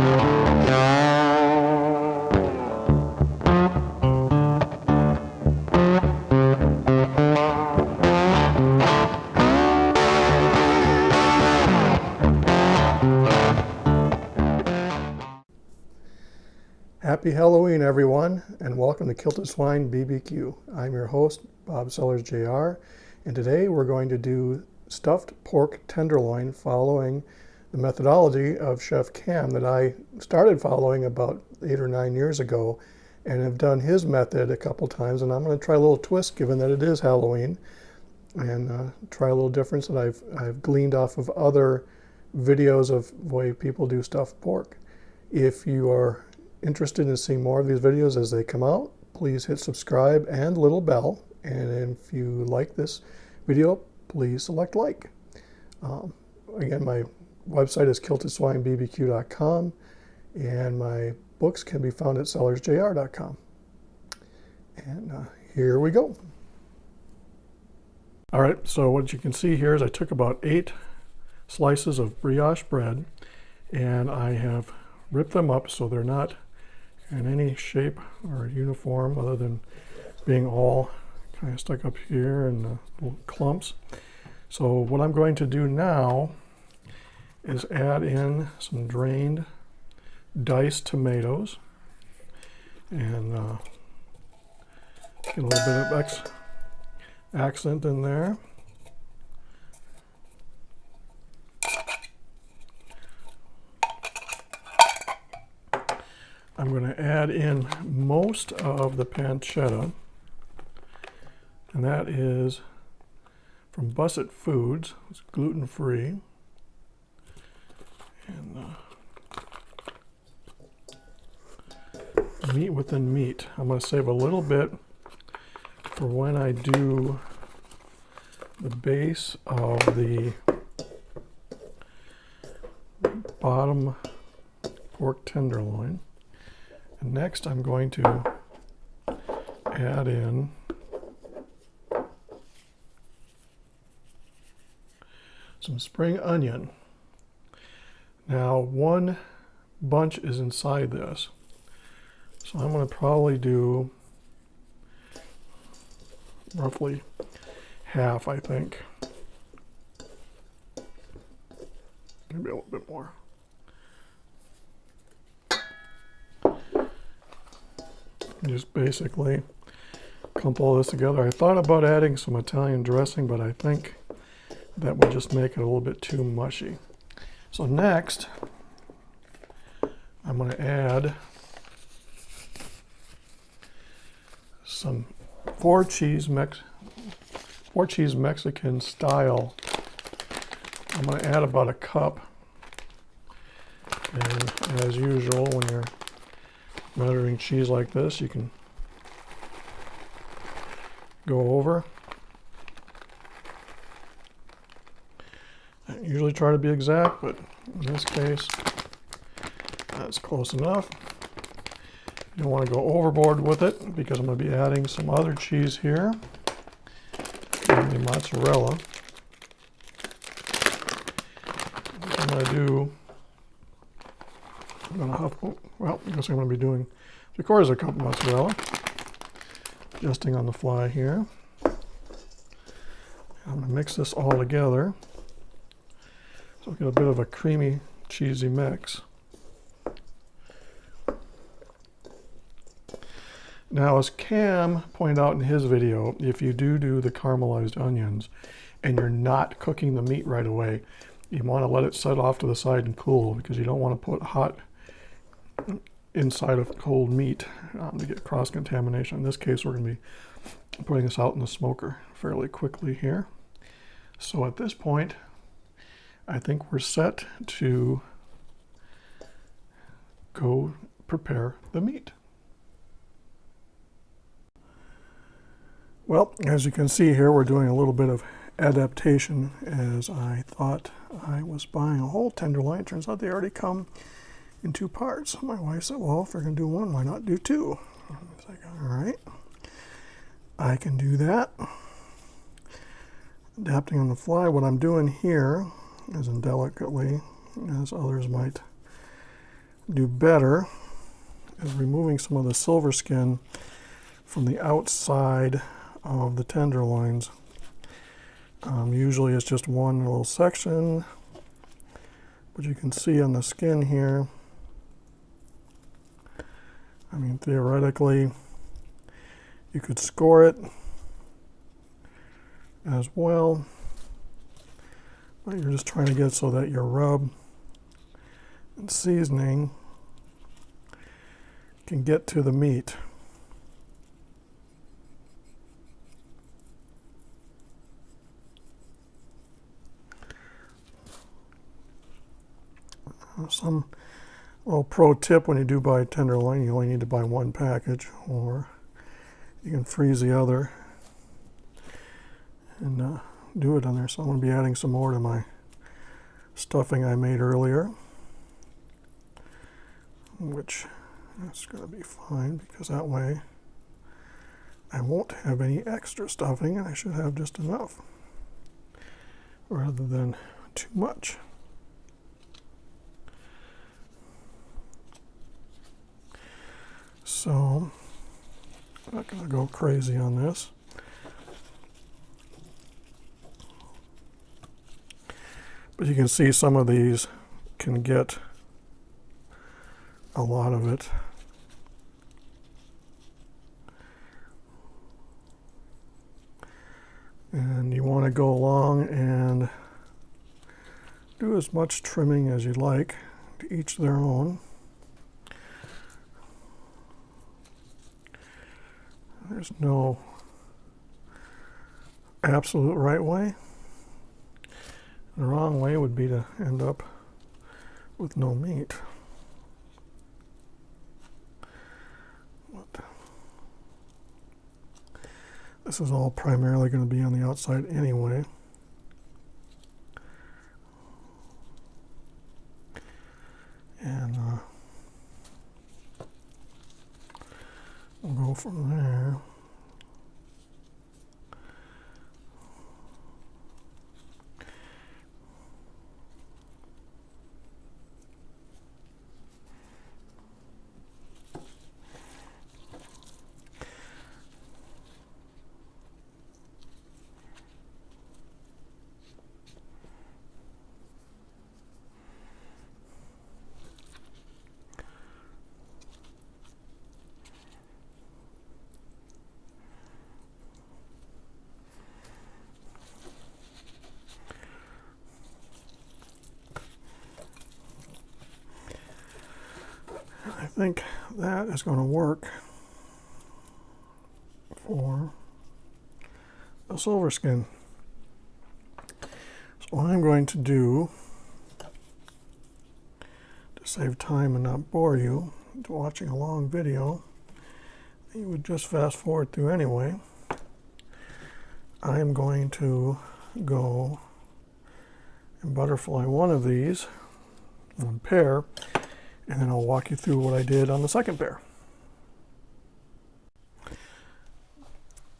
Happy Halloween, everyone, and welcome to Kilted Swine BBQ. I'm your host, Bob Sellers Jr., and today we're going to do stuffed pork tenderloin following the methodology of Chef Cam that I started following about 8 or 9 years ago, and have done his method a couple times, and I'm going to try a little twist given that it is Halloween, and try a little difference that I've gleaned off of other videos of the way people do stuffed pork. If you are interested in seeing more of these videos as they come out, please hit subscribe and little bell. And if you like this video, please select like. Again, my website is kiltedswinebbq.com, and my books can be found at sellersjr.com. And here we go. All right, so what you can see here is I took about 8 slices of brioche bread, and I have ripped them up so they're not in any shape or uniform other than being all kind of stuck up here in little clumps. So what I'm going to do now is add in some drained diced tomatoes and get a little bit of accent in there. I'm going to add in most of the pancetta, and that is from Busset Foods. It's gluten-free. And meat within meat. I'm going to save a little bit for when I do the base of the bottom pork tenderloin. And next I'm going to add in some spring onion. Now, one bunch is inside this, so I'm going to probably do roughly half, I think. Maybe a little bit more. Just basically clump all this together. I thought about adding some Italian dressing, but I think that would just make it a little bit too mushy. So next, I'm going to add some four cheese Mexican style. I'm going to add about a cup. And as usual, when you're measuring cheese like this, you can go over. I usually try to be exact, but in this case, that's close enough. You don't want to go overboard with it because I'm going to be adding some other cheese here, the mozzarella. What I'm going to do, I guess I'm going to be doing 3/4 cup mozzarella, adjusting on the fly here. I'm going to mix this all together so we get a bit of a creamy, cheesy mix. Now, as Cam pointed out in his video, if you do the caramelized onions and you're not cooking the meat right away, you want to let it set off to the side and cool, because you don't want to put hot inside of cold meat to get cross-contamination. In this case, we're going to be putting this out in the smoker fairly quickly here. So at this point, I think we're set to go prepare the meat. Well, as you can see here, we're doing a little bit of adaptation, as I thought I was buying a whole tenderloin. It turns out they already come in 2 parts. My wife said, well, if you're going to do one, why not do 2? I was like, all right, I can do that. Adapting on the fly. What I'm doing here, as indelicately as others might do better is removing some of the silver skin from the outside of the tenderloins. Usually it's just one little section, but you can see on the skin here, I mean, theoretically, you could score it as well, but you're just trying to get so that your rub and seasoning can get to the meat. Some little pro tip: when you do buy tenderloin, you only need to buy one package, or you can freeze the other and do it on there. So I'm going to be adding some more to my stuffing I made earlier, which that's going to be fine because that way I won't have any extra stuffing and I should have just enough rather than too much. So I'm not going to go crazy on this. But you can see some of these can get a lot of it. And you want to go along and do as much trimming as you like, to each their own. There's no absolute right way. The wrong way would be to end up with no meat. But this is all primarily going to be on the outside anyway. And we'll go from there. I think that is going to work for the silver skin. So what I'm going to do, to save time and not bore you into watching a long video you would just fast forward through anyway, I'm going to go and butterfly one of these, one pair, and then I'll walk you through what I did on the second pair.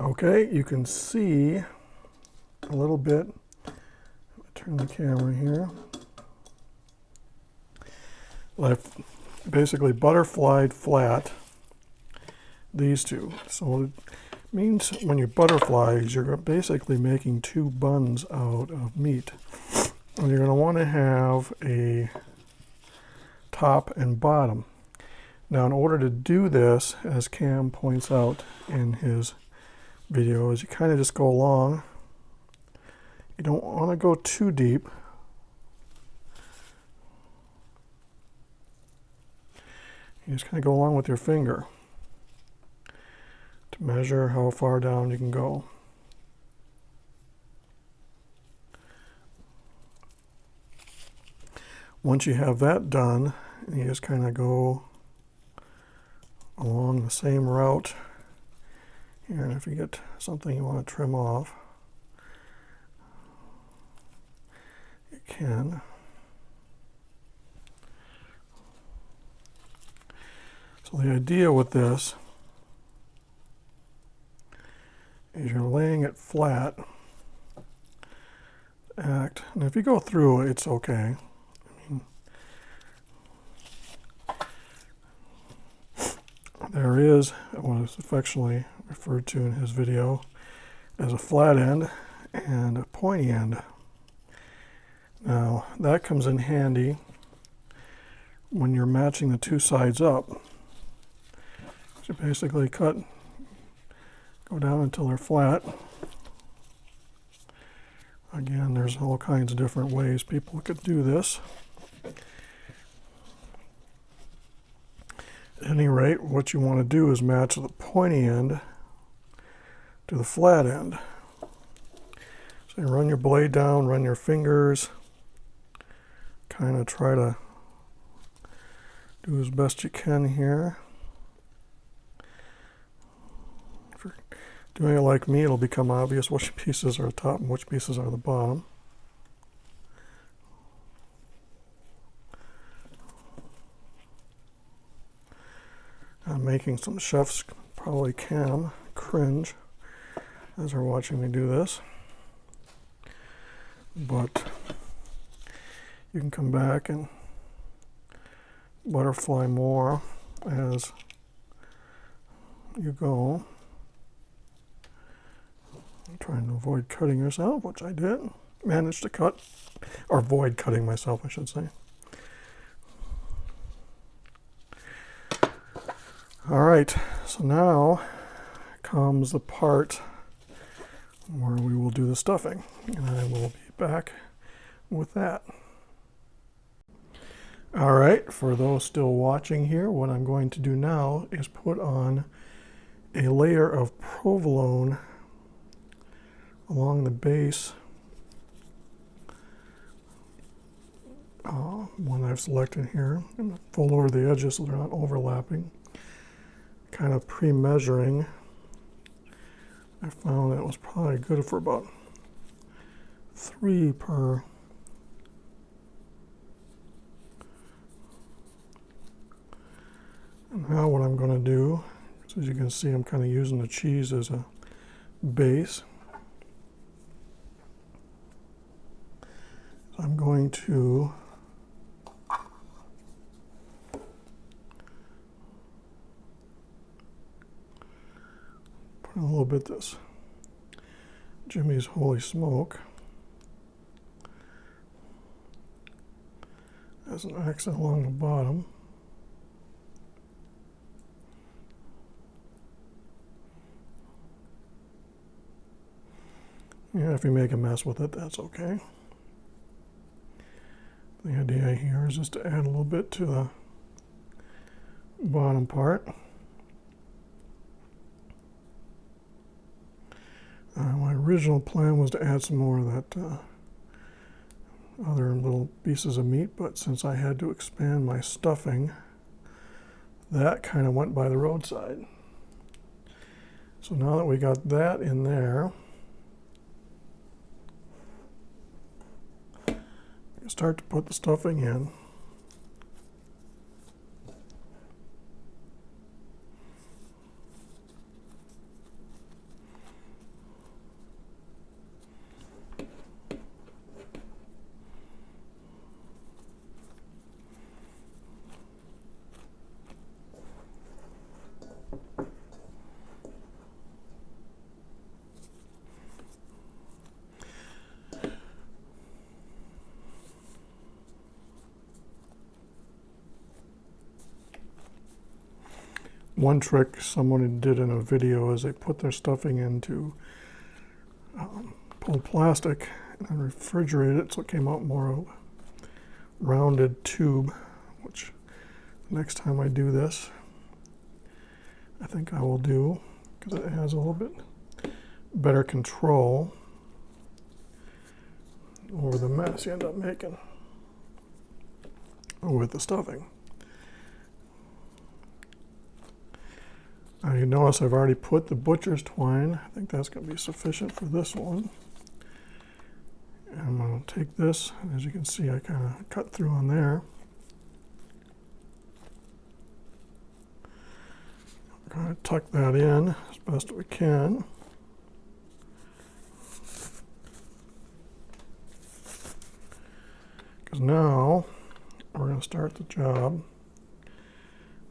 Okay, you can see a little bit. Turn the camera here. I've basically butterflied flat these two. So it means when you butterfly, you're basically making two buns out of meat. And you're going to want to have a top and bottom. Now, in order to do this, as Cam points out in his videos, you kind of just go along. You don't want to go too deep. You just kind of go along with your finger to measure how far down you can go. Once you have that done, you just kind of go along the same route here, and if you get something you want to trim off, you can. So the idea with this is you're laying it flat, and if you go through, it's okay. I mean, there is what is affectionately referred to in his video as a flat end and a pointy end. Now that comes in handy when you're matching the two sides up. So basically go down until they're flat. Again, there's all kinds of different ways people could do this. At any rate, what you want to do is match the pointy end to the flat end. So you run your blade down, run your fingers, kind of try to do as best you can here. If you're doing it like me, it'll become obvious which pieces are the top and which pieces are the bottom. I'm making some chefs probably cringe as they're watching me do this, but you can come back and butterfly more as you go. I'm trying to avoid cutting yourself, which I did. Managed to cut, or avoid cutting myself, I should say. All right, so now comes the part where we will do the stuffing, and I will be back with that. All right, for those still watching here, what I'm going to do now is put on a layer of provolone along the base. One I've selected here. I'm going to fold over the edges so they're not overlapping. Kind of pre-measuring. I found that it was probably good for about 3 per. And now what I'm going to do, as you can see, I'm kind of using the cheese as a base. So I'm going to put a little bit of this Jimmy's Holy Smoke as an accent along the bottom. Yeah, if you make a mess with it, that's okay. The idea here is just to add a little bit to the bottom part. My original plan was to add some more of that other little pieces of meat, but since I had to expand my stuffing, that kind of went by the roadside. So now that we got that in there, start to put the stuffing in. One trick someone did in a video is they put their stuffing into pulled plastic and refrigerated it so it came out more of a rounded tube, which next time I do this, I think I will do, because it has a little bit better control over the mess you end up making with the stuffing. Now you notice I've already put the butcher's twine. I think that's going to be sufficient for this one. And I'm going to take this, and as you can see, I kind of cut through on there. We're going to tuck that in as best we can. Because now we're going to start the job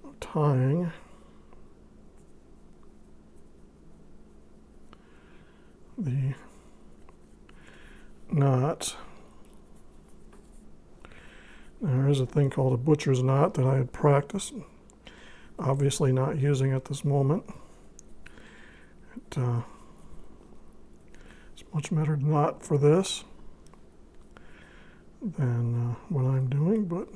of tying the knot. There is a thing called a butcher's knot that I had practiced. Obviously not using at this moment. It's much better knot for this than what I'm doing, but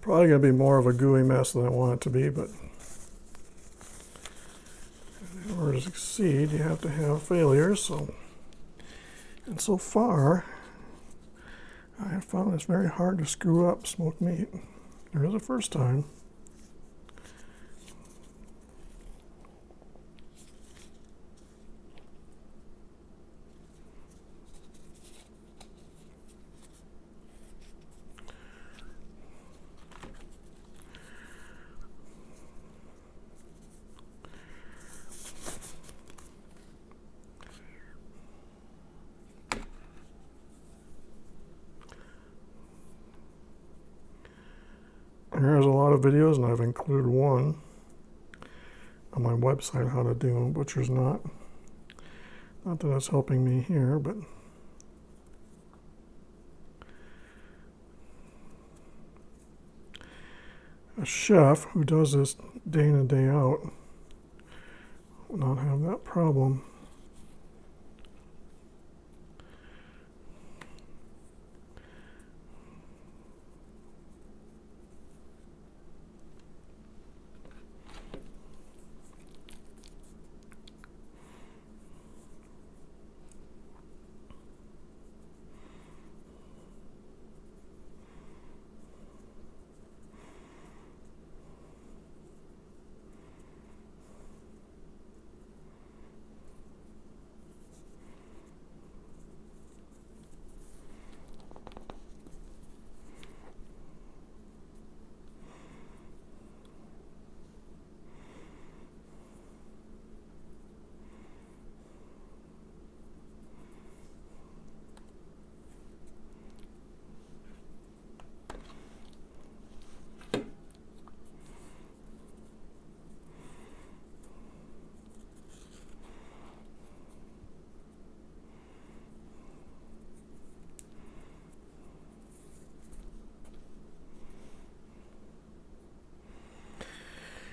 probably going to be more of a gooey mess than I want it to be, but in order to succeed, you have to have failures. And so far, I have found it's very hard to screw up smoked meat. There is a first time. There's a lot of videos, and I've included one on my website how to do a butcher's knot. Not that it's helping me here, but a chef who does this day in and day out will not have that problem.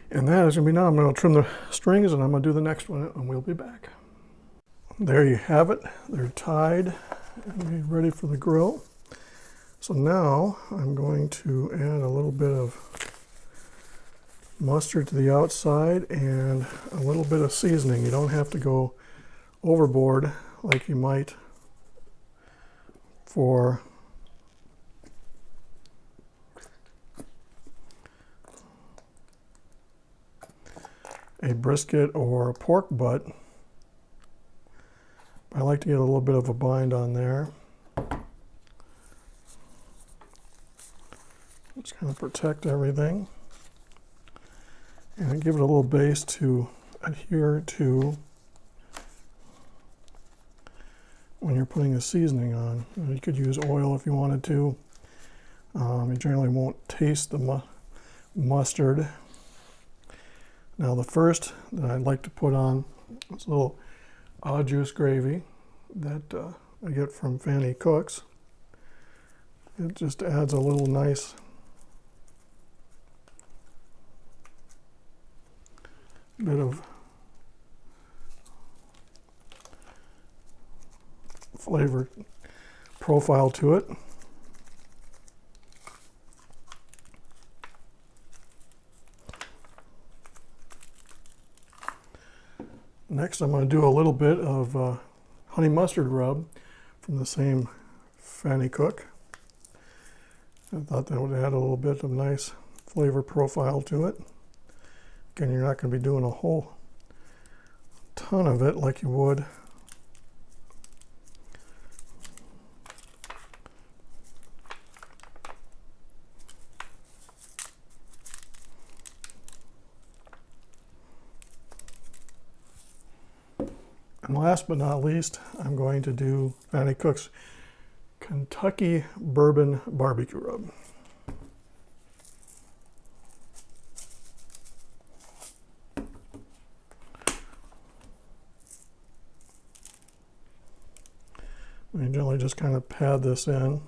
And that is going to be now. I'm going to trim the strings and I'm going to do the next one and we'll be back. There you have it. They're tied and ready for the grill. So now I'm going to add a little bit of mustard to the outside and a little bit of seasoning. You don't have to go overboard like you might for a brisket or a pork butt. I like to get a little bit of a bind on there. Just kind of protect everything and give it a little base to adhere to when you're putting the seasoning on. You could use oil if you wanted to. You generally won't taste the mustard. Now the first that I'd like to put on is a little au juice gravy that I get from Fanny Cooks. It just adds a little nice bit of flavor profile to it. Next, I'm going to do a little bit of honey mustard rub from the same Fanny Cook. I thought that would add a little bit of nice flavor profile to it. Again, you're not going to be doing a whole ton of it like you would and last but not least, I'm going to do Fanny Cook's Kentucky Bourbon Barbecue Rub. I generally just kind of pad this in.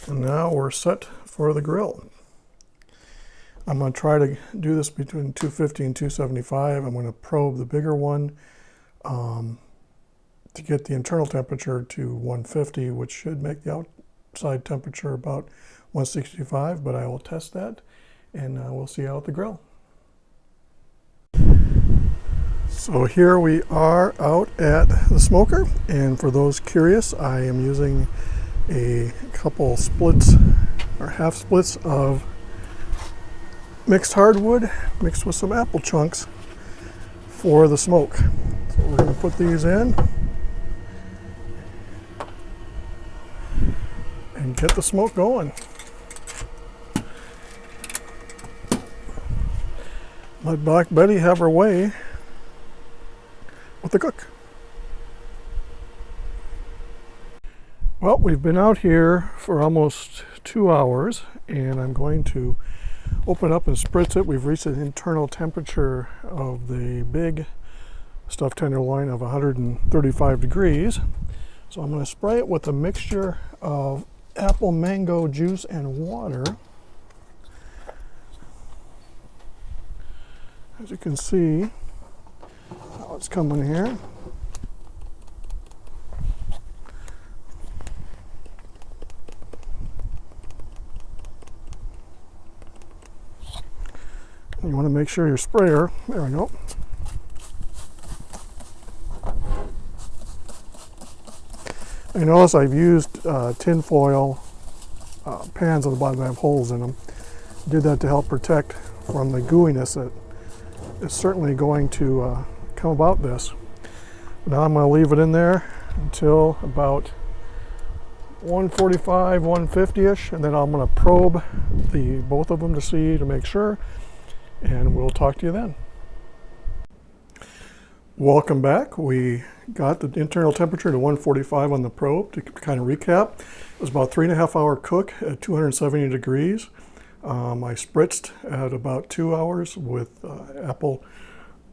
And now we're set for the grill. I'm going to try to do this between 250 and 275. I'm going to probe the bigger one to get the internal temperature to 150, which should make the outside temperature about 165, but I will test that and we'll see how at the grill. So here we are out at the smoker, and for those curious, I am using a couple splits or half splits of mixed hardwood mixed with some apple chunks for the smoke. So we're going to put these in and get the smoke going. Let Black Betty have her way with the cook. Well, we've been out here for almost 2 hours, and I'm going to open up and spritz it. We've reached an internal temperature of the big stuffed tenderloin of 135 degrees. So I'm going to spray it with a mixture of apple mango juice and water. As you can see how it's coming here. You want to make sure your sprayer, there we go. You notice I've used tin foil pans on the bottom that have holes in them. Did that to help protect from the gooiness that is certainly going to come about this. Now I'm going to leave it in there until about 145, 150-ish, and then I'm going to probe both of them to see, to make sure, and we'll talk to you then. Welcome back. We got the internal temperature to 145 on the probe. To kind of recap, it was about 3.5 hour cook at 270 degrees. I spritzed at about 2 hours with apple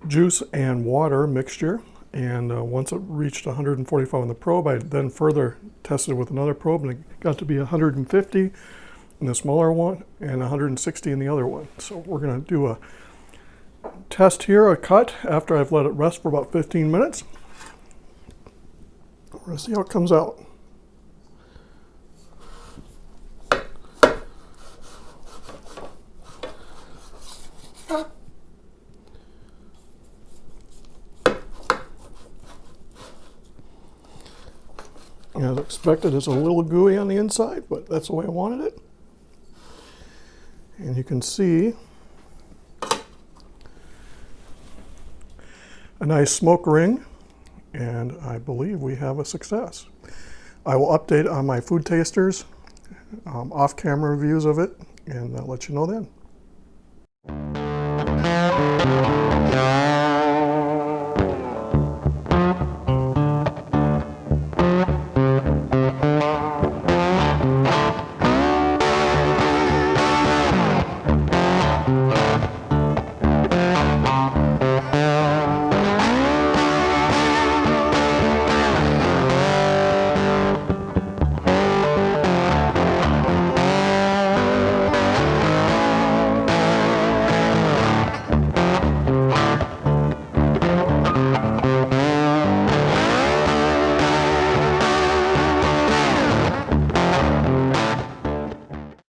juice and water mixture, and once it reached 145 on the probe, I then further tested with another probe, and it got to be 150 in the smaller one and 160 in the other one. So we're going to do a test here, a cut, after I've let it rest for about 15 minutes. We're going to see how it comes out. As expected, it's a little gooey on the inside, but that's the way I wanted it. And you can see a nice smoke ring, and I believe we have a success. I will update on my food tasters, off-camera reviews of it, and I'll let you know then.